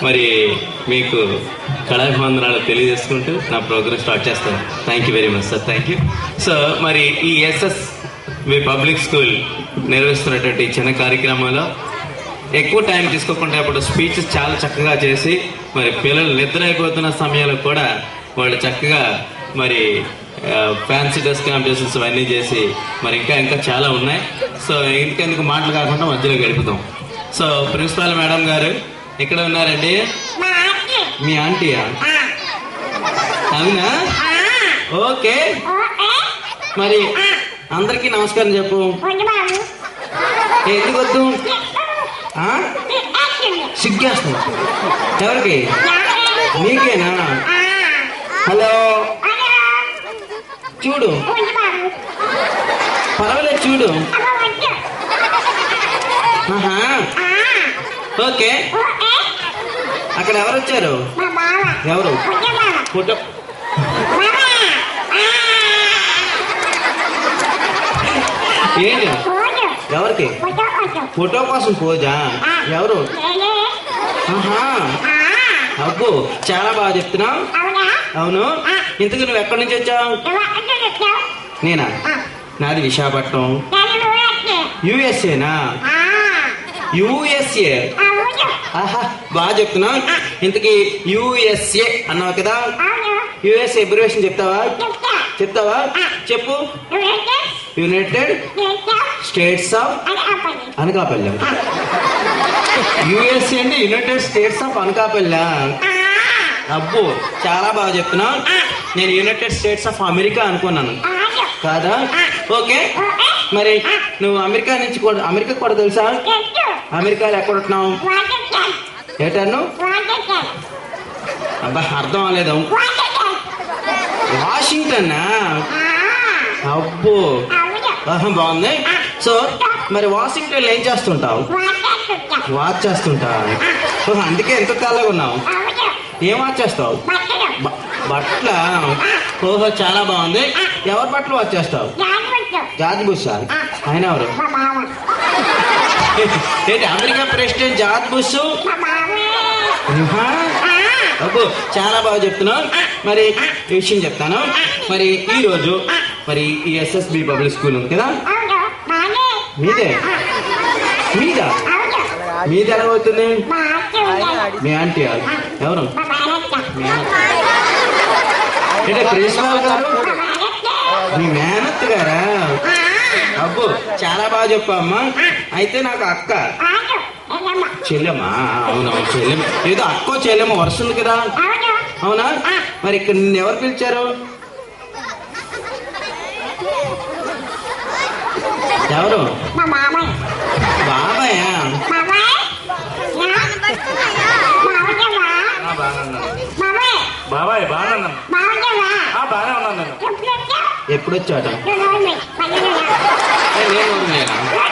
మరి మీకు కళాభివందనాలు తెలియజేసుకుంటూ నా ప్రోగ్రామ్ స్టార్ట్ చేస్తాను. Thank you very much sir, thank you. So మరి ఈ ఎస్ఎస్వి పబ్లిక్ స్కూల్ నిర్వహిస్తున్నటువంటి చిన్న కార్యక్రమంలో ఎక్కువ టైం తీసుకోకుండా ఇప్పుడు స్పీచెస్ చాలా చక్కగా చేసి మరి పిల్లలు నిద్ర అయిపోతున్న సమయంలో కూడా వాళ్ళు చక్కగా మరి ఫ్యాన్సీ డ్రెస్ కాంపిటీషన్స్ అవన్నీ చేసి మరి ఇంకా చాలా ఉన్నాయి. సో ఇంకెందుకు మాటలు కాకుండా మధ్యలో గడుపుతాం. సో ప్రిన్సిపాల్ మేడం గారు ఇక్కడ ఉన్నారండి. మీ ఆంటీయా? అవునా? ఓకే, మరి అందరికీ నమస్కారం చెప్పు. ఎందుకు వద్దు? సిగ్గేస్తున్నా. ఎవరికి? నీకేనా? హలో, చూడు, పర్వాలేదు చూడు. ఓకే, అక్కడ ఎవరు వచ్చారు? ఎవరు? ఫోటో ఏంటి? ఎవరికి? ఫోటో కోసం పోజా? ఎవరు? అబ్బో, చాలా బాగా చెప్తున్నావు. అవును, ఇంతకు నువ్వు ఎక్కడి నుంచి వచ్చావు? నేనా? నాది విశాఖపట్నం. యుఎస్ఏనా? యుఎస్ఏ. ఆహా, బాగా చెప్తున్నావు. ఇంతకీ యుఎస్ఏ అన్నావు కదా, యుఎస్ఏ అబ్రివేషన్ చెప్తావా? చెప్పు. United states of Anakapalli. USA అంటే యునైటెడ్ స్టేట్స్ ఆఫ్ అనకాపల్లి. అబ్బో, చాలా బాగా చెప్తున్నావు. నేను యునైటెడ్ స్టేట్స్ ఆఫ్ అమెరికా అనుకున్నాను కాదా? ఓకే, మరి నువ్వు అమెరికా కూడా తెలుసా? అమెరికాలో ఎక్కడ ఉంటున్నావు? ఏటన్ను? అబ్బా, అర్థం అవ్వలేదు. వాషింగ్టన్నా? అబ్బో, బాగుంది. సో మరి వాషింగ్టన్ ఏం చేస్తుంటావు? వాచ్ చేస్తుంటా. అందుకే ఎంత తెల్లగా ఉన్నావు. ఏం వాచ్ చేస్తావు? బట్టల. ఓహో, చాలా బాగుంది. ఎవరి బట్టలు వాచ్ చేస్తావు? George bush. ఆయన ఎవరు? ఏంటి, అమెరికా ప్రెసిడెంట్ జార్జ్ బుష్? అబ్బో, చాలా బాగా చెప్తున్నావు. మరి ఈ విషయం చెప్తాను. మరి ఈరోజు మరి ఈ ఎస్ఎస్బి పబ్లిక్ స్కూల్ ఉంది కదా, మీదే? మీది ఎలా అవుతుంది? మీ ఆంటీ ఎవరు? అంటే ప్రిన్సిపాల్ గారు మీ మేనత్ గారా? అబ్బో, చాలా బాగా చెప్పమ్మా. అయితే నాకు అక్క చెల్లెమ్మా? అవునవును, చెల్లెమ్మ. ఏదో అక్కో చెల్లెమ్మ వరుసలు కదా, అవునా? మరి ఇక్కడ నిన్ను ఎవరు పిలిచారు? ఎవరు? బాబాయా? బాబాయ్ బాగా ఉన్నాను. ఎప్పుడు వచ్చాట? నేను